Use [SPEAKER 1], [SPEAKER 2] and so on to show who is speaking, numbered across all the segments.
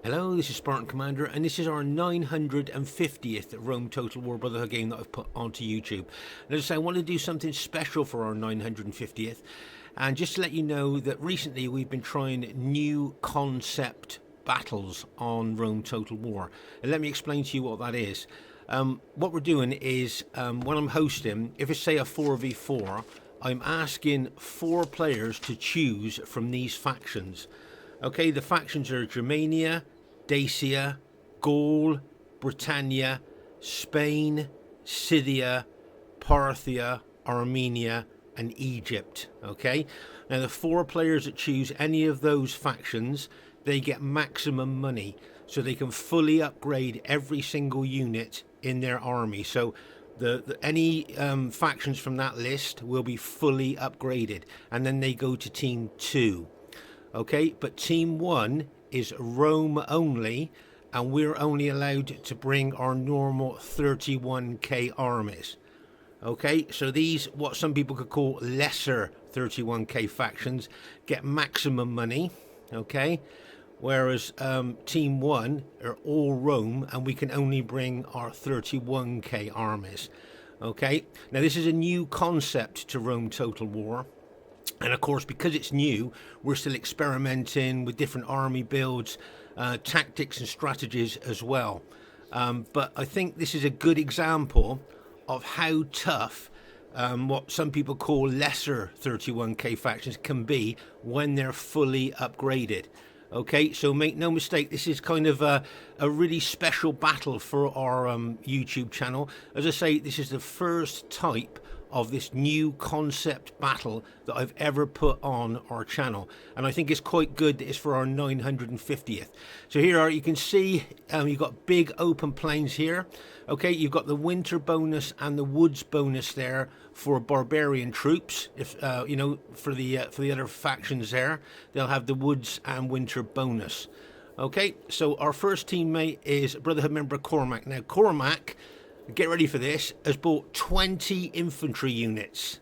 [SPEAKER 1] Hello, this is Spartan Commander, and this is our 950th Rome Total War Brotherhood game that I've put onto YouTube. And as I say, I want to do something special for our 950th, and just to let you know that recently we've been trying new concept battles on Rome Total War. And let me explain to you what that is. What we're doing is, when I'm hosting, if it's say a 4v4, I'm asking 4 players to choose from these factions. Okay, the factions are Germania, Dacia, Gaul, Britannia, Spain, Scythia, Parthia, Armenia, and Egypt. Okay, now the 4 players that choose any of those factions, they get maximum money, so they can fully upgrade every single unit in their army. So any factions from that list will be fully upgraded, and then they go to team 2. Okay, but team 1 is Rome only, and we're only allowed to bring our normal 31k armies. Okay, so these, what some people could call lesser 31k factions, get maximum money. Okay, whereas team 1 are all Rome, and we can only bring our 31k armies. Okay, now this is a new concept to Rome Total War. And of course, because it's new, we're still experimenting with different army builds, tactics and strategies as well. But I think this is a good example of how tough what some people call lesser 31k factions can be when they're fully upgraded. Okay, so make no mistake, this is kind of a really special battle for our YouTube channel. As I say, this is the first type of this new concept battle that I've ever put on our channel, and I think it's quite good that it's for our 950th. So here you can see you've got big open plains here. Okay, you've got the winter bonus and the woods bonus there for barbarian troops. If you know, for the other factions there, they'll have the woods and winter bonus. Okay, so our first teammate is Brotherhood member Cormac. Now Cormac, get ready for this, has bought 20 infantry units.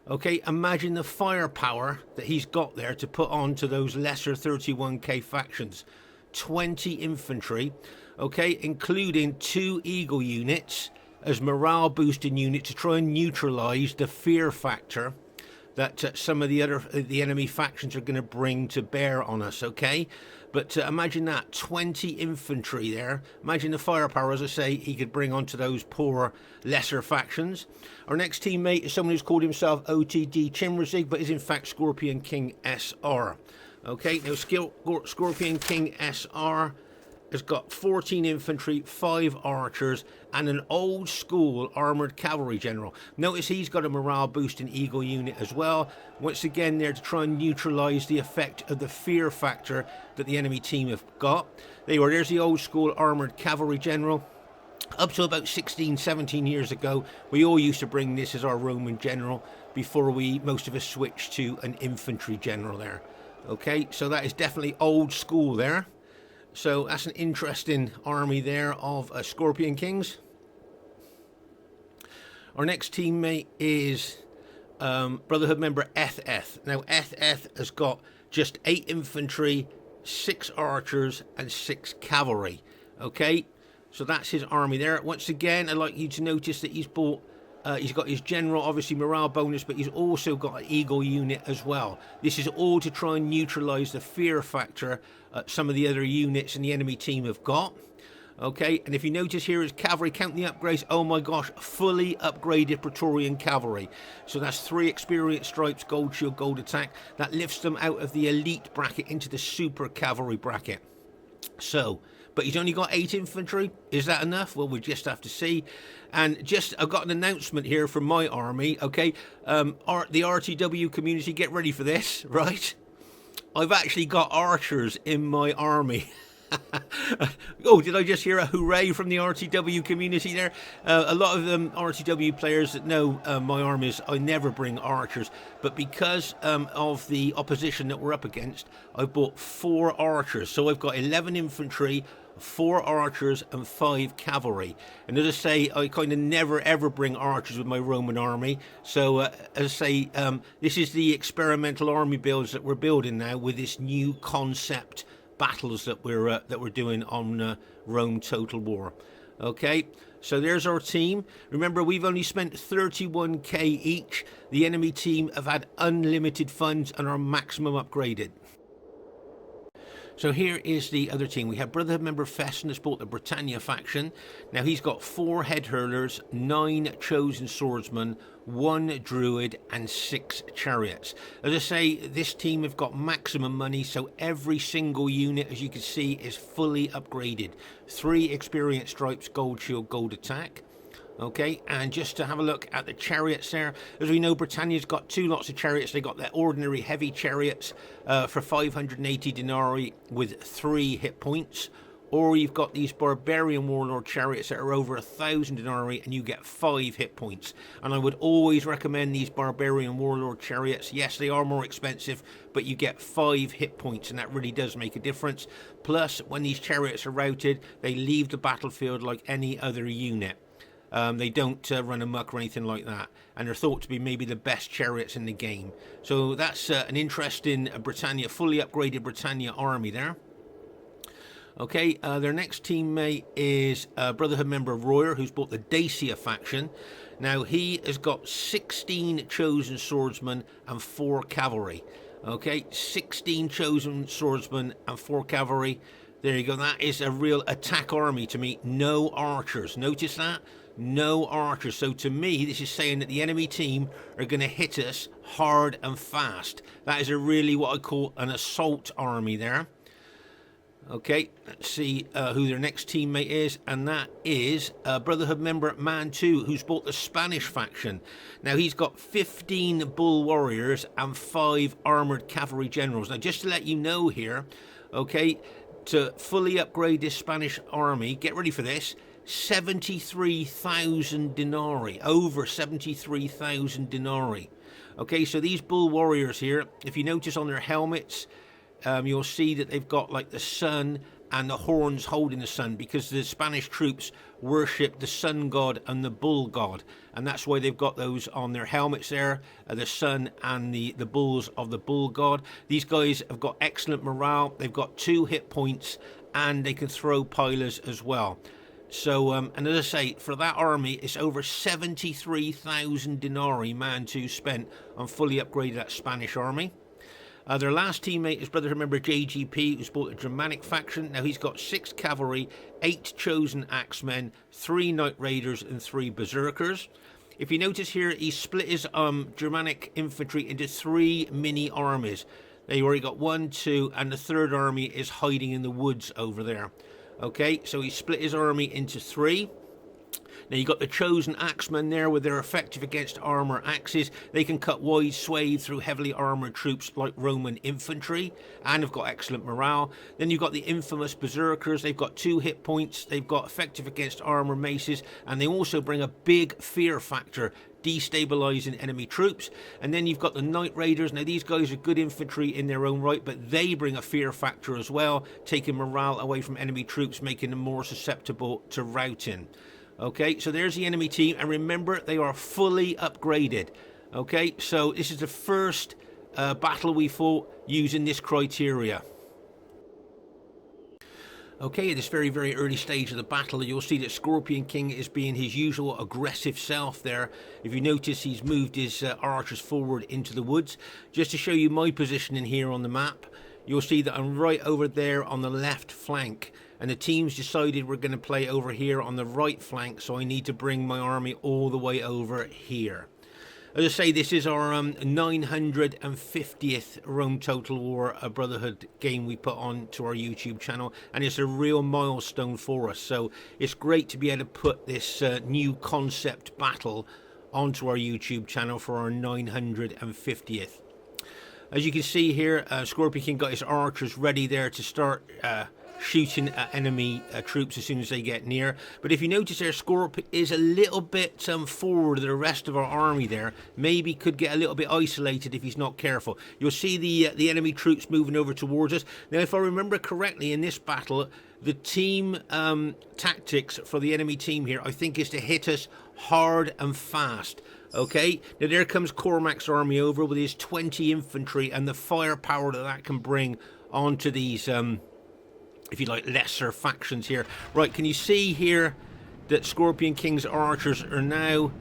[SPEAKER 1] Okay, imagine the firepower that he's got there to put on to those lesser 31k factions. 20 infantry, okay, including 2 eagle units as morale boosting units to try and neutralize the fear factor that some of the enemy factions are going to bring to bear on us. Okay, but imagine that, 20 infantry there. Imagine the firepower, as I say, he could bring onto those poor lesser factions. Our next teammate is someone who's called himself OTD Chimrazig, but is in fact Scorpion King SR. Okay, now Scorpion King SR has got 14 infantry, 5 archers, and an old school armoured cavalry general. Notice he's got a morale boosting eagle unit as well. Once again, there to try and neutralise the effect of the fear factor that the enemy team have got. There's the old school armoured cavalry general. Up to about 16, 17 years ago, we all used to bring this as our Roman general before most of us switched to an infantry general there. Okay, so that is definitely old school there. So that's an interesting army there of Scorpion Kings. Our next teammate is Brotherhood member EthEth. Now EthEth has got just 8 infantry, 6 archers, and 6 cavalry. Okay, so that's his army there. Once again, I'd like you to notice that he's got his general, obviously morale bonus, but he's also got an eagle unit as well. This is all to try and neutralise the fear factor some of the other units in the enemy team have got. Okay, and if you notice here is cavalry, count the upgrades. Oh my gosh, fully upgraded Praetorian cavalry. So that's 3 experience stripes, gold shield, gold attack. That lifts them out of the elite bracket into the super cavalry bracket. So, but he's only got 8 infantry. Is that enough? Well, we just have to see. And I've got an announcement here from my army. Okay, the RTW community, get ready for this, right? I've actually got archers in my army. Oh, did I just hear a hooray from the RTW community there? A lot of RTW players that know my armies, I never bring archers, but because of the opposition that we're up against, I've bought 4 archers. So I've got 11 infantry, 4 archers and 5 cavalry. And as I say, I kind of never ever bring archers with my Roman army. So as I say, this is the experimental army builds that we're building now with this new concept battles that we're doing on Rome Total War. Okay, so there's our team. Remember, we've only spent 31k each. The enemy team have had unlimited funds and are maximum upgraded. So here is the other team. We have Brotherhood member Fesen has bought the Britannia faction. Now he's got 4 head hurlers, 9 chosen swordsmen, 1 druid and 6 chariots. As I say, this team have got maximum money, so every single unit, as you can see, is fully upgraded. 3 experience stripes, gold shield, gold attack. Okay, and just to have a look at the chariots there, as we know, Britannia's got 2 lots of chariots. They got their ordinary heavy chariots for 580 denarii with 3 hit points, or you've got these barbarian warlord chariots that are over 1,000 denarii and you get 5 hit points. And I would always recommend these barbarian warlord chariots. Yes, they are more expensive, but you get 5 hit points, and that really does make a difference. Plus, when these chariots are routed, they leave the battlefield like any other unit. They don't run amok or anything like that, and they're thought to be maybe the best chariots in the game. So that's an interesting Britannia, fully upgraded Britannia army there. Okay, their next teammate is Brotherhood member Royer, who's bought the Dacia faction. Now he has got 16 chosen swordsmen and 4 cavalry. Okay, 16 chosen swordsmen and 4 cavalry. There you go. That is a real attack army to me. No archers. Notice that? No archers. So to me, this is saying that the enemy team are going to hit us hard and fast. That is a really what I call an assault army there. Okay, let's see who their next teammate is, and that is Brotherhood member Mantu, who's bought the Spanish faction. Now he's got 15 bull warriors and 5 armoured cavalry generals. Now just to let you know here, okay, to fully upgrade this Spanish army, get ready for this, 73,000 denarii, over 73,000 denarii. Okay, so these bull warriors here, if you notice on their helmets, you'll see that they've got like the sun and the horns holding the sun, because the Spanish troops worship the sun god and the bull god, and that's why they've got those on their helmets there, the sun and the bulls of the bull god. These guys have got excellent morale. They've got 2 hit points and they can throw pilers as well. So, and as I say, for that army, it's over 73,000 denarii Mantu spent on fully upgraded that Spanish army. Their last teammate is Brotherhood member JGP, who's bought the Germanic faction. Now he's got 6 cavalry, 8 chosen axemen, 3 knight raiders and 3 berserkers. If you notice here, he split his Germanic infantry into 3 mini armies. They already got 1, 2, and the 3rd army is hiding in the woods over there. Okay, so he split his army into 3. Now you've got the chosen axemen there, where they're effective against armour axes. They can cut wide swathes through heavily armoured troops like Roman infantry, and have got excellent morale. Then you've got the infamous berserkers. They've got 2 hit points. They've got effective against armour maces, and they also bring a big fear factor, destabilizing enemy troops. And then you've got the Knight Raiders. Now these guys are good infantry in their own right, but they bring a fear factor as well, taking morale away from enemy troops, making them more susceptible to routing. Okay, so there's the enemy team, and remember, they are fully upgraded. Okay, so this is the first battle we fought using this criteria. Okay, at this very, very early stage of the battle, you'll see that Scorpion King is being his usual aggressive self there. If you notice, he's moved his archers forward into the woods. Just to show you my positioning here on the map, you'll see that I'm right over there on the left flank. And the team's decided we're going to play over here on the right flank, so I need to bring my army all the way over here. As I say, this is our 950th Rome Total War Brotherhood game we put on to our YouTube channel, and it's a real milestone for us. So it's great to be able to put this new concept battle onto our YouTube channel for our 950th. As you can see here, Scorpion King got his archers ready there to start shooting at enemy troops as soon as they get near. But if you notice there, Scorp is a little bit forward of the rest of our army there. Maybe could get a little bit isolated if he's not careful. You'll see the enemy troops moving over towards us. Now, if I remember correctly, in this battle, the team tactics for the enemy team here, I think, is to hit us hard and fast. Okay, now there comes Cormac's army over with his 20 infantry and the firepower that can bring onto these if you like, lesser factions here. Right, can you see here that Scorpion King's archers are now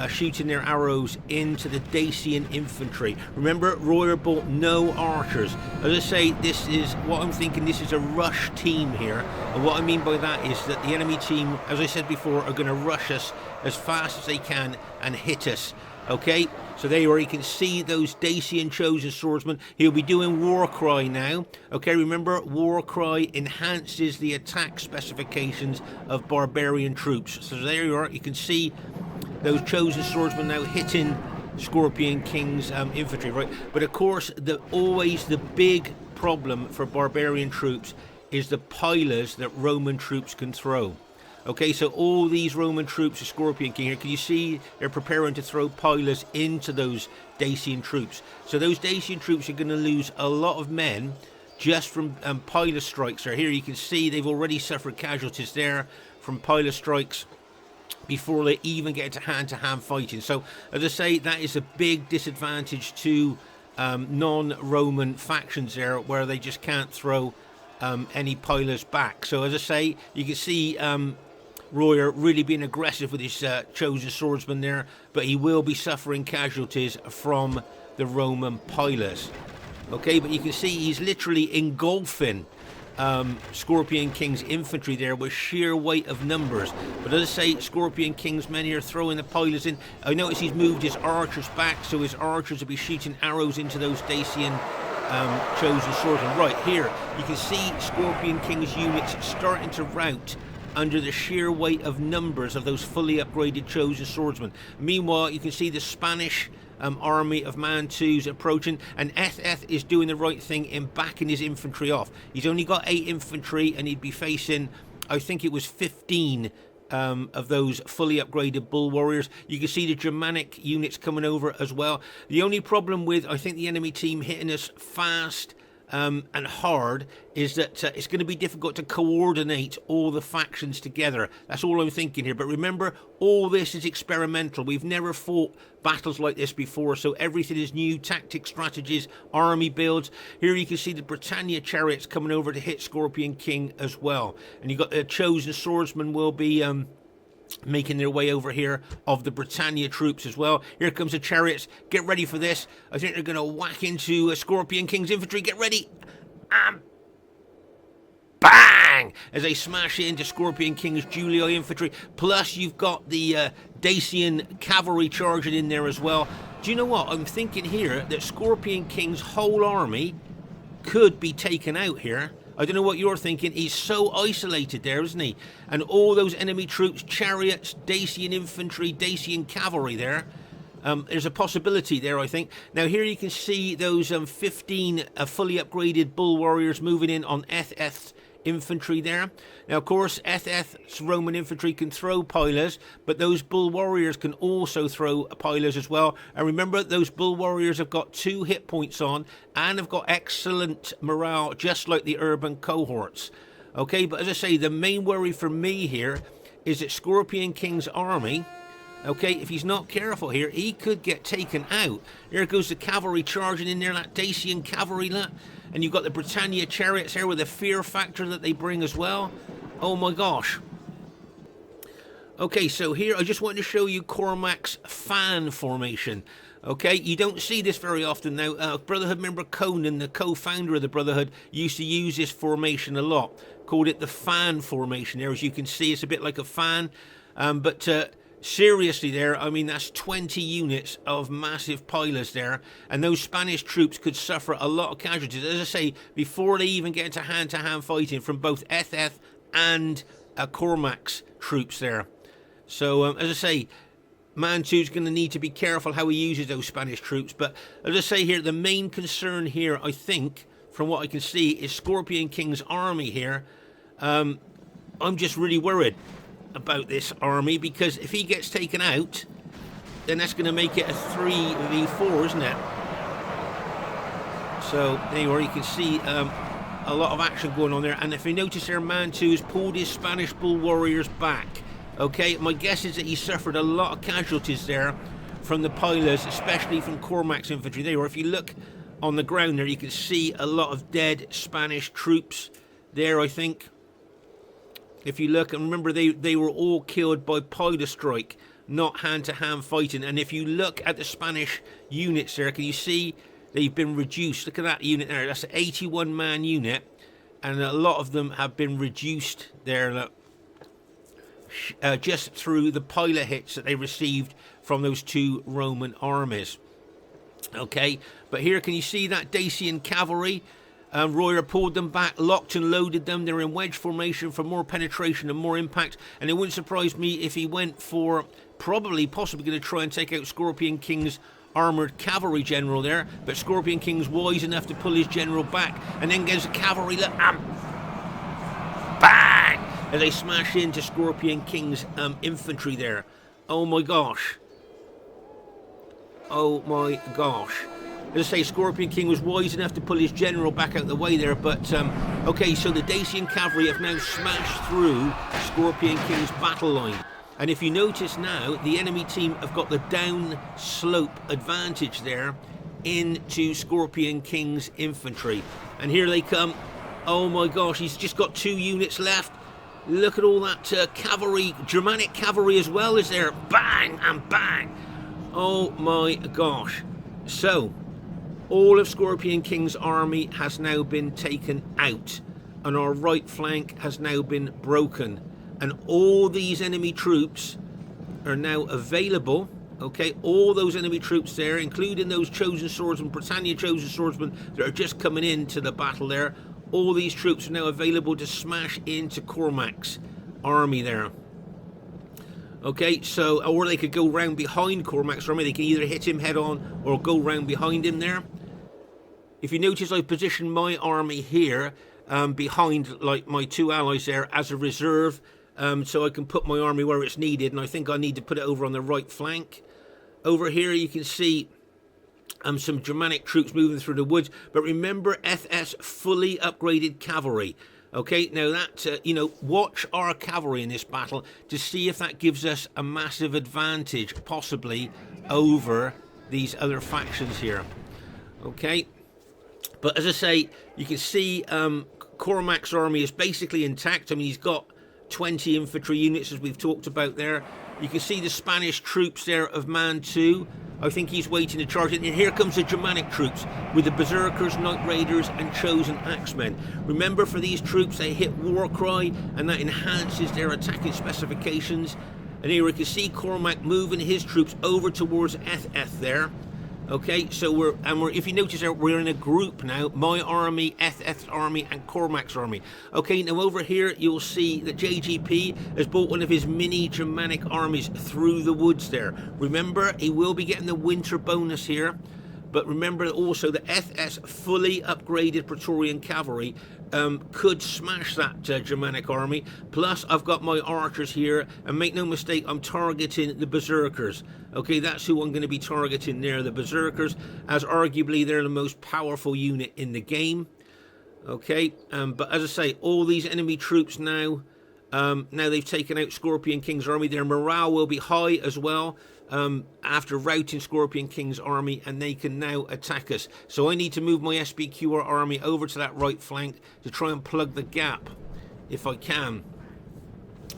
[SPEAKER 1] shooting their arrows into the Dacian infantry? Remember, Royer bought no archers. As I say, this is what I'm thinking. This is a rush team here, and what I mean by that is that the enemy team, as I said before, are going to rush us as fast as they can and hit us. Okay, so there you are. You can see those Dacian chosen swordsmen. He'll be doing War Cry now. Okay, remember, War Cry enhances the attack specifications of barbarian troops. So there you are. You can see those chosen swordsmen now hitting Scorpion King's infantry, right? But of course, always the big problem for barbarian troops is the pylons that Roman troops can throw. Okay, so all these Roman troops of Scorpion King here, can you see they're preparing to throw pylons into those Dacian troops? So those Dacian troops are going to lose a lot of men just from pilot strikes. Here you can see they've already suffered casualties there from pilot strikes before they even get into hand-to-hand fighting. So, as I say, that is a big disadvantage to non-Roman factions there, where they just can't throw any pilots back. So, as I say, you can see Royer really being aggressive with his chosen swordsman there, but he will be suffering casualties from the Roman pilots. Okay, but you can see he's literally engulfing Scorpion King's infantry there with sheer weight of numbers. But as I say, Scorpion King's men here throwing the pilots in. I notice he's moved his archers back, so his archers will be shooting arrows into those Dacian chosen swordsmen. Right here, you can see Scorpion King's units starting to rout under the sheer weight of numbers of those fully upgraded chosen swordsmen. Meanwhile, you can see the Spanish army of Mantus approaching, and EthEth is doing the right thing in backing his infantry off. He's only got 8 infantry, and he'd be facing, I think it was 15 of those fully upgraded bull warriors. You can see the Germanic units coming over as well. The only problem with, I think, the enemy team hitting us fast and hard is that it's going to be difficult to coordinate all the factions together. That's all I'm thinking here. But remember, all this is experimental. We've never fought battles like this before, so everything is new. Tactics, strategies, army builds. Here you can see the Britannia chariots coming over to hit Scorpion King as well. And you've got the chosen swordsmen will be making their way over here of the Britannia troops as well. Here comes the chariots. Get ready for this. I think they're going to whack into a Scorpion King's infantry. Get ready. Bang! As they smash into Scorpion King's Julii infantry. Plus, you've got the Dacian cavalry charging in there as well. Do you know what? I'm thinking here that Scorpion King's whole army could be taken out here. I don't know what you're thinking. He's so isolated there, isn't he? And all those enemy troops, chariots, Dacian infantry, Dacian cavalry there. There's a possibility there, I think. Now, here you can see those 15 fully upgraded bull warriors moving in on EthEth's infantry there. Now, of course, EthEth's Roman infantry can throw pylons, but those bull warriors can also throw pylons as well. And remember, those bull warriors have got 2 hit points on and have got excellent morale, just like the urban cohorts. Okay, but as I say, the main worry for me here is that Scorpion King's army, okay, if he's not careful here, he could get taken out. Here goes the cavalry charging in there, that Dacian cavalry, that. And you've got the Britannia chariots here with the fear factor that they bring as well. Oh my gosh. Okay, so here I just wanted to show you Cormac's fan formation. Okay, you don't see this very often now. Brotherhood member Conan, the co-founder of the Brotherhood, used to use this formation a lot. Called it the fan formation there. As you can see, it's a bit like a fan. Seriously there, I mean, that's 20 units of massive pylons there, and those Spanish troops could suffer a lot of casualties, as I say, before they even get into hand-to-hand fighting from both EthEth and Cormac's troops there. So, as I say, Mantu's going to need to be careful how he uses those Spanish troops, but as I say here, the main concern here, I think, from what I can see, is Scorpion King's army here. I'm just really worried about this army, because if he gets taken out, then that's going to make it a 3v4, isn't it? So there you are, you can see a lot of action going on there. And if you notice there, Mantu has pulled his Spanish bull warriors back. Okay, my guess is that he suffered a lot of casualties there from the pylons, especially from Cormac's infantry there. Or if you look on the ground there, you can see a lot of dead Spanish troops there, I think. If you look, and remember, they were all killed by pilot strike, not hand-to-hand fighting. And if you look at the Spanish units there, can you see they've been reduced? Look at that unit there. That's an 81-man unit, and a lot of them have been reduced there. Look, just through the pilot hits that they received from those two Roman armies. Okay, but here, can you see that Dacian cavalry? Royer pulled them back, locked and loaded them. They're in wedge formation for more penetration and more impact. And it wouldn't surprise me if he went for possibly going to try and take out Scorpion King's armoured cavalry general there. But Scorpion King's wise enough to pull his general back. And then goes the cavalry. Look, bang! As they smash into Scorpion King's infantry there. Oh my gosh. Oh my gosh. As I say, Scorpion King was wise enough to pull his general back out the way there, but okay, so the Dacian cavalry have now smashed through Scorpion King's battle line. And if you notice now, the enemy team have got the down slope advantage there into Scorpion King's infantry. And here they come. Oh my gosh, he's just got 2 units left. Look at all that cavalry, Germanic cavalry as well is there. Bang and bang. Oh my gosh. So, all of Scorpion King's army has now been taken out, and our right flank has now been broken, and all these enemy troops are now available. Okay, all those enemy troops there, including those chosen swordsmen, Britannia chosen swordsmen that are just coming into the battle there, all these troops are now available to smash into Cormac's army there. Okay, so, or they could go round behind Cormac's army. They can either hit him head on or go round behind him there. If you notice, I've positioned my army here behind, like, my 2 allies there as a reserve, so I can put my army where it's needed, and I think I need to put it over on the right flank. Over here you can see some Germanic troops moving through the woods, but remember, EthEth's fully upgraded cavalry. Okay, now that, watch our cavalry in this battle to see if that gives us a massive advantage, possibly, over these other factions here. Okay, but as I say, you can see Cormac's army is basically intact. I mean, he's got 20 infantry units, as we've talked about there. You can see the Spanish troops there of Mantu. I think he's waiting to charge it. And here comes the Germanic troops with the Berserkers, Night Raiders and Chosen Axemen. Remember, for these troops, they hit Warcry, and that enhances their attacking specifications. And here we can see Cormac moving his troops over towards EthEth there. Okay, so if you notice there, we're in a group now. My army, EthEth's army, and Cormac's army. Okay, now over here you'll see that JGP has brought one of his mini Germanic armies through the woods there. Remember, he will be getting the winter bonus here. But remember also that EthEth's fully upgraded Praetorian cavalry could smash that Germanic army. Plus, I've got my archers here, and make no mistake, I'm targeting the Berserkers. Okay, that's who I'm going to be targeting there, the Berserkers, as arguably they're the most powerful unit in the game. Okay, but as I say, all these enemy troops now, now they've taken out Scorpion King's army. Their morale will be high as well. After routing Scorpion King's army, and they can now attack us. So I need to move my SBQR army over to that right flank to try and plug the gap, if I can.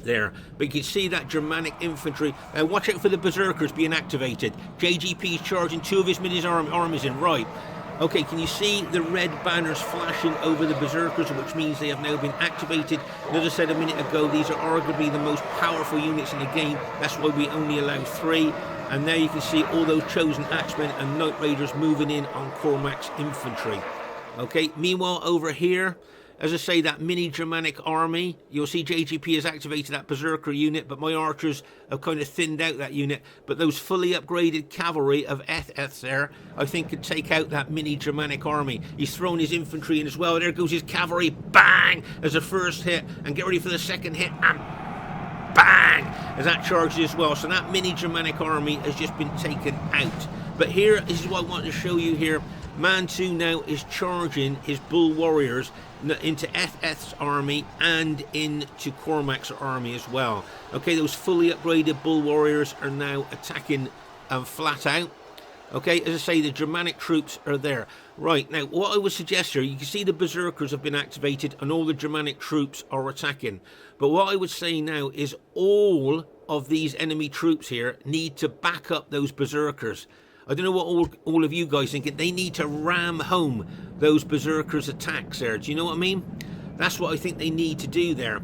[SPEAKER 1] There, but you can see that Germanic infantry. Watch out for the Berserkers being activated. JGP's charging 2 of his mini armies in. Right. Okay, can you see the red banners flashing over the Berserkers, which means they have now been activated? And as I said a minute ago, these are arguably the most powerful units in the game. That's why we only allow 3. And now you can see all those Chosen Axemen and Night Raiders moving in on Cormac's infantry. Okay, meanwhile over here, as I say, that mini Germanic army, you'll see JGP has activated that Berserker unit, but my archers have kind of thinned out that unit. But those fully upgraded cavalry of EthEth there, I think, could take out that mini Germanic army. He's thrown his infantry in as well. There goes his cavalry, bang, as a first hit, and get ready for the second hit, and bang, as that charges as well. So that mini Germanic army has just been taken out. But here, this is what I want to show you here. Mantu now is charging his Bull Warriors into EthEth's army and into Cormac's army as well. Okay, those fully upgraded Bull Warriors are now attacking flat out. Okay, as I say, the Germanic troops are there. Right, now what I would suggest here, you can see the berserkers have been activated and all the Germanic troops are attacking. But what I would say now is all of these enemy troops here need to back up those berserkers. I don't know what all of you guys think. They need to ram home those berserkers' attacks there. Do you know what I mean? That's what I think they need to do there.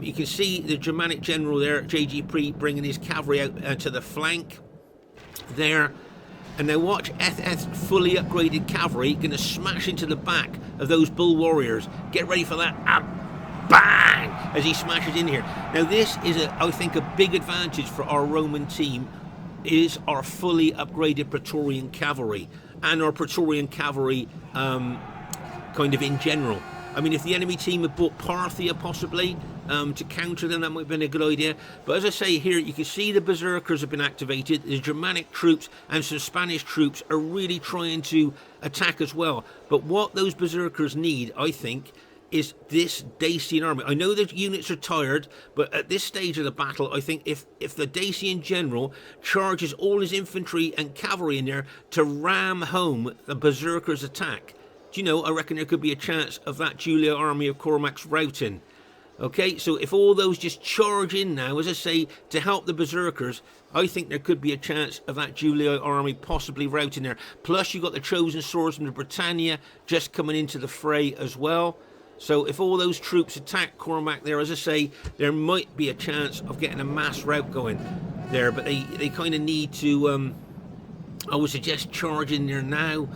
[SPEAKER 1] You can see the Germanic general there, JG bringing his cavalry out to the flank there. And now watch EthEth's fully upgraded cavalry going to smash into the back of those bull warriors. Get ready for that. Bang! As he smashes in here. Now this is, I think, a big advantage for our Roman team, is our fully upgraded Praetorian cavalry and our Praetorian cavalry kind of in general. I mean, if the enemy team had bought Parthia possibly to counter them, that might have been a good idea. But as I say here, you can see the berserkers have been activated. The Germanic troops and some Spanish troops are really trying to attack as well. But what those berserkers need, I think, is this Dacian army. I know the units are tired, but at this stage of the battle, I think if the Dacian general charges all his infantry and cavalry in there to ram home the berserkers' attack, do you know, I reckon there could be a chance of that Julia army of Cormac's routing. Okay, so if all those just charge in now, as I say, to help the berserkers, I think there could be a chance of that Julia army possibly routing there. Plus, you've got the chosen swordsmen of Britannia just coming into the fray as well. So if all those troops attack Cormac there, as I say, there might be a chance of getting a mass rout going there. But they kind of need to, I would suggest, charge in there now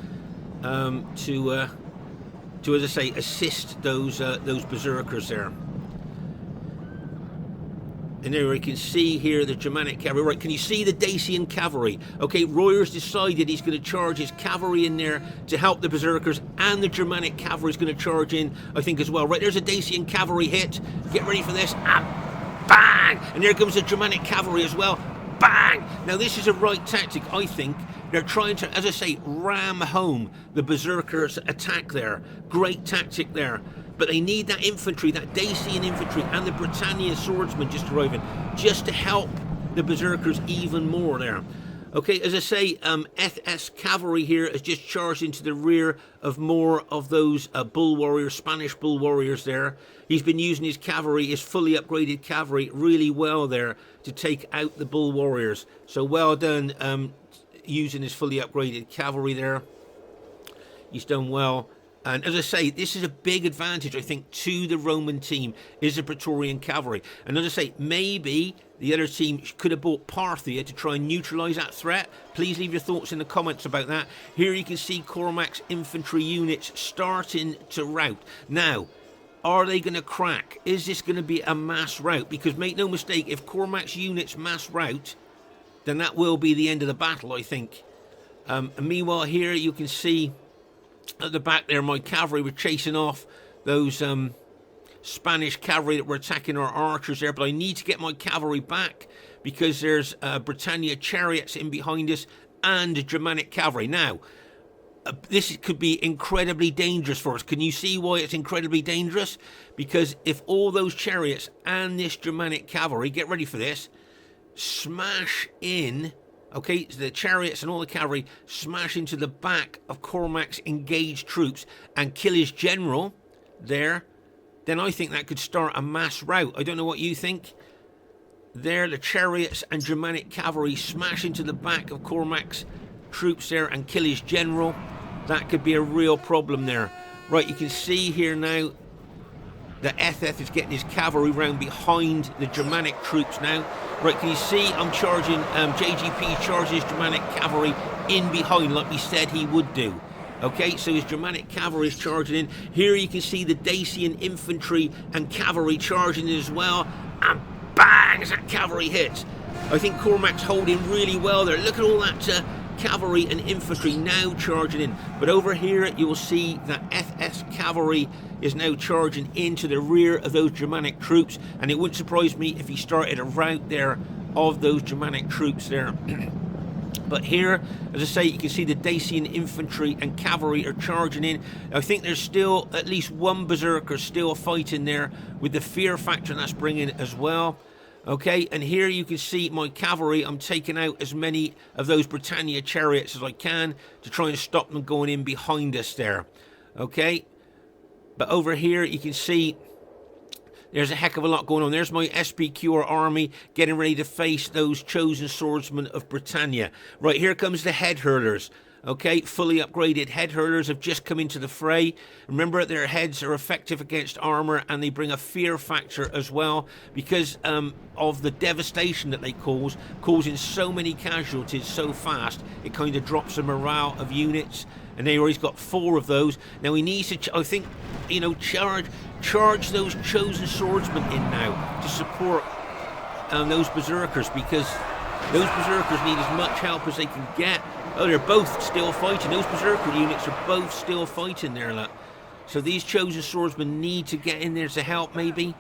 [SPEAKER 1] to, as I say, assist those berserkers there. And there you can see here the Germanic cavalry. Right, can you see the Dacian cavalry? Okay, Royer's decided he's going to charge his cavalry in there to help the berserkers, and the Germanic cavalry is going to charge in, I think, as well. Right, there's a Dacian cavalry hit. Get ready for this. Bang! And there comes the Germanic cavalry as well. Bang! Now, this is a right tactic, I think. They're trying to, as I say, ram home the berserkers' attack there. Great tactic there. But they need that infantry, that Dacian infantry, and the Britannia swordsmen just arriving, just to help the berserkers even more there. Okay, as I say, EthEth's cavalry here has just charged into the rear of more of those bull warriors, Spanish bull warriors there. He's been using his cavalry, his fully upgraded cavalry, really well there to take out the bull warriors. So well done using his fully upgraded cavalry there. He's done well. And as I say, this is a big advantage, I think, to the Roman team, is the Praetorian cavalry. And as I say, maybe the other team could have bought Parthia to try and neutralise that threat. Please leave your thoughts in the comments about that. Here you can see Cormac's infantry units starting to rout. Now, are they going to crack? Is this going to be a mass rout? Because make no mistake, if Cormac's units mass rout, then that will be the end of the battle, I think. And meanwhile, here you can see at the back there, my cavalry were chasing off those Spanish cavalry that were attacking our archers there. But I need to get my cavalry back because there's Britannia chariots in behind us and Germanic cavalry. Now, this could be incredibly dangerous for us. Can you see why it's incredibly dangerous? Because if all those chariots and this Germanic cavalry, get ready for this, smash in... Okay, so the chariots and all the cavalry smash into the back of Cormac's engaged troops and kill his general there, then I think that could start a mass rout. I don't know what you think. There, the chariots and Germanic cavalry smash into the back of Cormac's troops there and kill his general. That could be a real problem there. Right, you can see here now that EthEth is getting his cavalry round behind the Germanic troops now. Right, can you see I'm charging, JGP charges Germanic cavalry in behind like we said he would do. Okay, so his Germanic cavalry is charging in. Here you can see the Dacian infantry and cavalry charging in as well. And bang, as that cavalry hits. I think Cormac's holding really well there. Look at all that cavalry and infantry now charging in. But over here you will see that EthEth's cavalry is now charging into the rear of those Germanic troops, and it wouldn't surprise me if he started a rout there of those Germanic troops there. But here, as I say, you can see the Dacian infantry and cavalry are charging in. I think there's still at least one berserker still fighting there with the fear factor that's bringing as well. Okay, and here you can see my cavalry. I'm taking out as many of those Britannia chariots as I can to try and stop them going in behind us there. Okay, but over here you can see there's a heck of a lot going on. There's my SPQR army getting ready to face those chosen swordsmen of Britannia. Right, here comes the head hurlers. Okay, fully upgraded head hurlers have just come into the fray. Remember, their heads are effective against armor, and they bring a fear factor as well because of the devastation that they cause, causing so many casualties so fast. It kind of drops the morale of units, and they already got 4 of those. Now he needs to, I think, you know, charge those chosen swordsmen in now to support those berserkers, because those berserkers need as much help as they can get. Oh, they're both still fighting. Those berserker units are both still fighting there, look. So these chosen swordsmen need to get in there to help, maybe.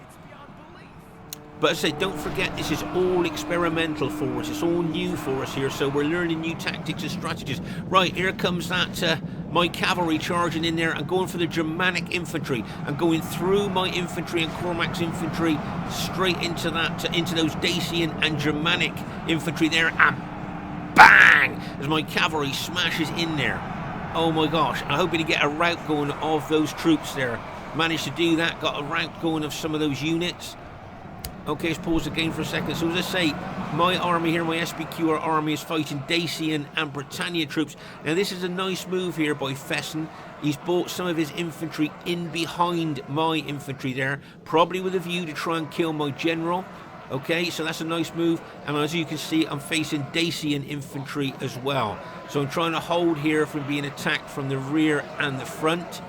[SPEAKER 1] But as I say, don't forget, this is all experimental for us. It's all new for us here, so we're learning new tactics and strategies. Right, here comes that my cavalry charging in there and going for the Germanic infantry and going through my infantry and Cormac's infantry straight into that, into those Dacian and Germanic infantry there, and bang! As my cavalry smashes in there. Oh my gosh, I'm hoping to get a rout going of those troops there. Managed to do that, got a rout going of some of those units. Okay, let's pause the game for a second. So as I say, my army here, my SPQR army, is fighting Dacian and Britannia troops. Now this is a nice move here by Fesen. He's brought some of his infantry in behind my infantry there, probably with a view to try and kill my general. Okay, so that's a nice move, and as you can see, I'm facing Dacian infantry as well. So I'm trying to hold here from being attacked from the rear and the front.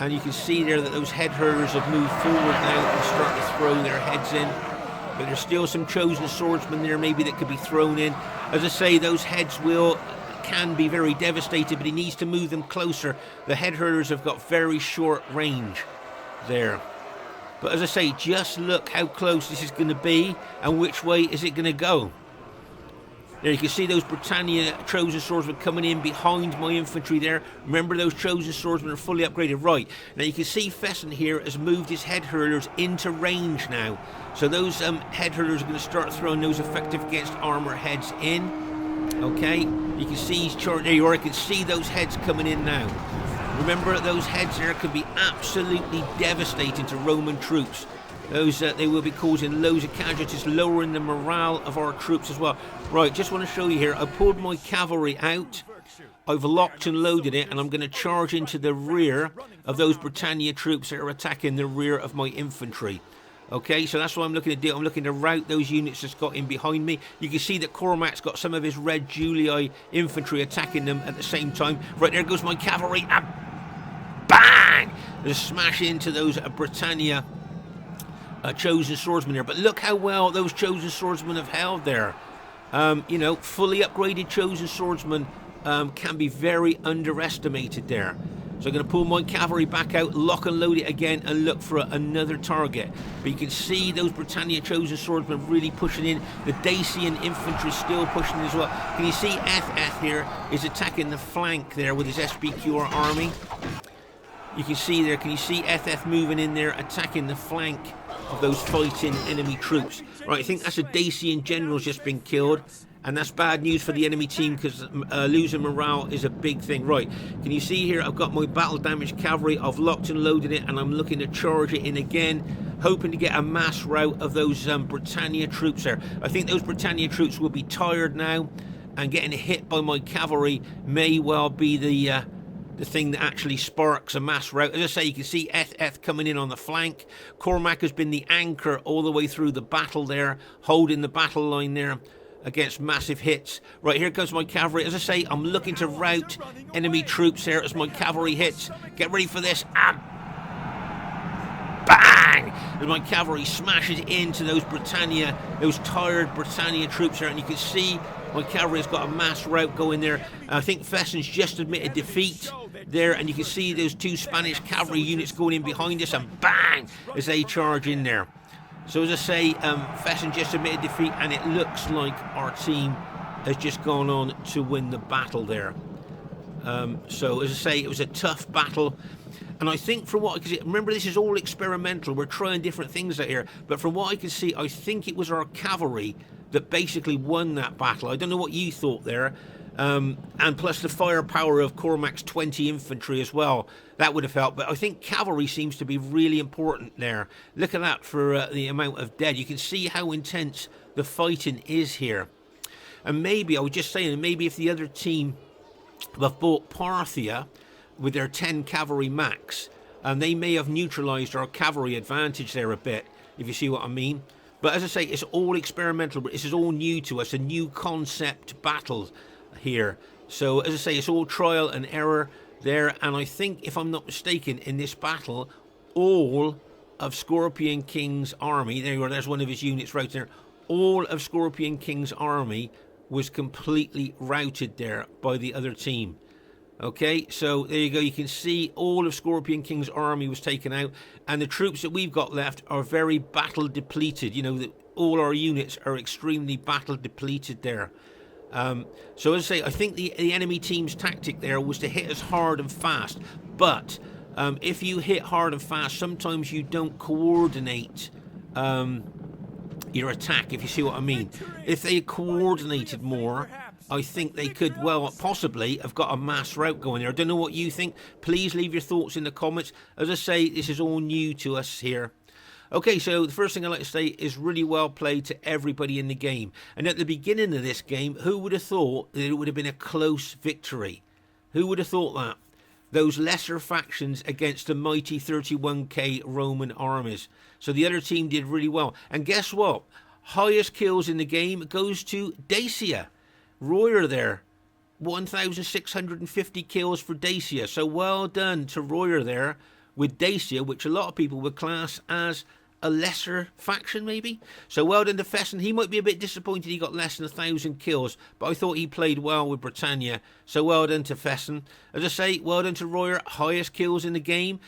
[SPEAKER 1] And you can see there that those head hurlers have moved forward now and start to throw their heads in. But there's still some chosen swordsmen there maybe that could be thrown in. As I say, those heads can be very devastated, but he needs to move them closer. The head hurlers have got very short range there. But as I say, just look how close this is going to be and which way is it going to go. There you can see those Britannia chosen swordsmen coming in behind my infantry there. Remember, those chosen swordsmen are fully upgraded. Right, now you can see Fesen here has moved his head hurlers into range now. So those head hurlers are going to start throwing those effective against armor heads in. Okay, you can see he's charging. There you are, you can see those heads coming in now. Remember, those heads there can be absolutely devastating to Roman troops. Those they will be causing loads of casualties, lowering the morale of our troops as well. Right, just want to show you here, I pulled my cavalry out, I've locked and loaded it, and I'm going to charge into the rear of those Britannia troops that are attacking the rear of my infantry. Okay, so that's what I'm looking to do. I'm looking to rout those units that's got in behind me. You can see that Cormac's got some of his Red Julii infantry attacking them at the same time. Right, there goes my cavalry, and bang! Just smash into those Britannia chosen swordsmen there. But look how well those chosen swordsmen have held there. You know, fully upgraded chosen swordsmen can be very underestimated there. So I'm going to pull my cavalry back out, lock and load it again, and look for another target. But you can see those Britannia chosen swordsmen really pushing in. The Dacian infantry still pushing as well. Can you see EthEth here is attacking the flank there with his SPQR army? You can see there, can you see EthEth moving in there, attacking the flank of those fighting enemy troops? Right, I think that's a Dacian general's just been killed. And that's bad news for the enemy team because losing morale is a big thing. Right, can you see here I've got my battle damaged cavalry, I've locked and loaded it, and I'm looking to charge it in again, hoping to get a mass rout of those Britannia troops there. I think those Britannia troops will be tired now, and getting hit by my cavalry may well be the thing that actually sparks a mass rout. As I say, you can see EthEth coming in on the flank. Cormac has been the anchor all the way through the battle there, holding the battle line there against massive hits. Right, here comes my cavalry. As I say, I'm looking to rout enemy troops there as my cavalry hits. Get ready for this. And bang! As my cavalry smashes into those Britannia, those tired Britannia troops there. And you can see my cavalry has got a mass rout going there. I think Fesen's just admitted defeat there. And you can see those two Spanish cavalry units going in behind us. And bang! As they charge in there. So as I say, Fesen just admitted defeat, and it looks like our team has just gone on to win the battle there. So as I say, it was a tough battle. And I think from what, because remember this is all experimental, we're trying different things out here, but from what I can see, I think it was our cavalry that basically won that battle. I don't know what you thought there. And plus the firepower of Cormac's 20 infantry as well. That would have helped. But I think cavalry seems to be really important there. Look at that for the amount of dead. You can see how intense the fighting is here. And maybe, I was just saying, maybe if the other team have bought Parthia with their 10 cavalry max, and they may have neutralised our cavalry advantage there a bit, if you see what I mean. But as I say, it's all experimental. This is all new to us, a new concept battle here. So as I say, it's all trial and error there. And I think, if I'm not mistaken, in this battle, all of Scorpion King's army, there you are, there's one of his units right there, all of Scorpion King's army was completely routed there by the other team. Okay, so there you go. You can see all of Scorpion King's army was taken out, and the troops that we've got left are very battle depleted. You know, all our units are extremely battle depleted there. So as I say, I think the enemy team's tactic there was to hit us hard and fast. But if you hit hard and fast, sometimes you don't coordinate your attack, if you see what I mean. If they coordinated more, I think they could, well, possibly have got a mass rout going there. I don't know what you think. Please leave your thoughts in the comments. As I say, this is all new to us here. Okay, so the first thing I'd like to say is really well played to everybody in the game. And at the beginning of this game, who would have thought that it would have been a close victory? Who would have thought that? Those lesser factions against the mighty 31k Roman armies. So the other team did really well. And guess what? Highest kills in the game goes to Dacia. Royer there, 1,650 kills for Dacia. So well done to Royer there with Dacia, which a lot of people would class as a lesser faction maybe. So well done to Fesen. He might be a bit disappointed he got less than 1,000 kills, but I thought he played well with Britannia. So well done to Fesen. As I say, well done to Royer, highest kills in the game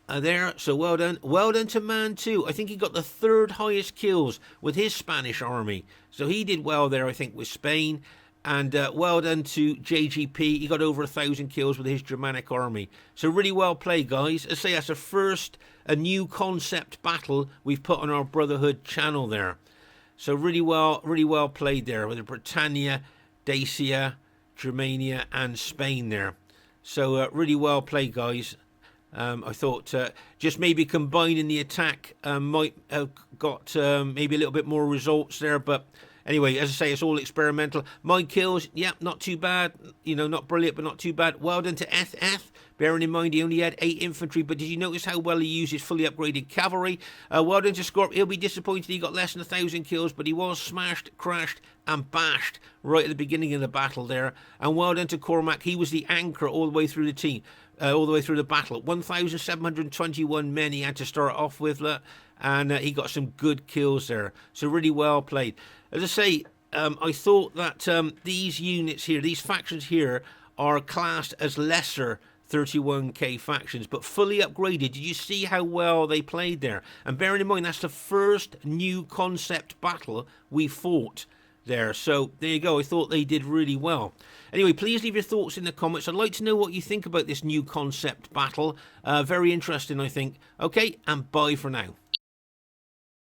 [SPEAKER 1] there. So well done. Well done to Mantu. I think he got the 3rd highest kills with his Spanish army. So he did well there, I think, with Spain. And well done to JGP. He got over 1,000 kills with his Germanic army. So really well played, guys. As I say, that's a new concept battle we've put on our Brotherhood channel there. So really well played there with the Britannia, Dacia, Germania and Spain there. So really well played, guys. I thought just maybe combining the attack might have got maybe a little bit more results there, but anyway, as I say, it's all experimental. My kills, yeah, not too bad. You know, not brilliant, but not too bad. Well done to EthEth. Bearing in mind he only had 8 infantry, but did you notice how well he used his fully upgraded cavalry? Well done to Scorp. He'll be disappointed he got less than 1,000 kills, but he was smashed, crashed, and bashed right at the beginning of the battle there. And well done to Cormac. He was the anchor all the way through the team, all the way through the battle. 1,721 men he had to start off with, and he got some good kills there. So really well played. As I say, I thought that these units here, these factions here, are classed as lesser 31k factions, but fully upgraded. Did you see how well they played there? And bearing in mind, that's the first new concept battle we fought there. So there you go. I thought they did really well. Anyway, please leave your thoughts in the comments. I'd like to know what you think about this new concept battle. Very interesting, I think. Okay, and bye for now.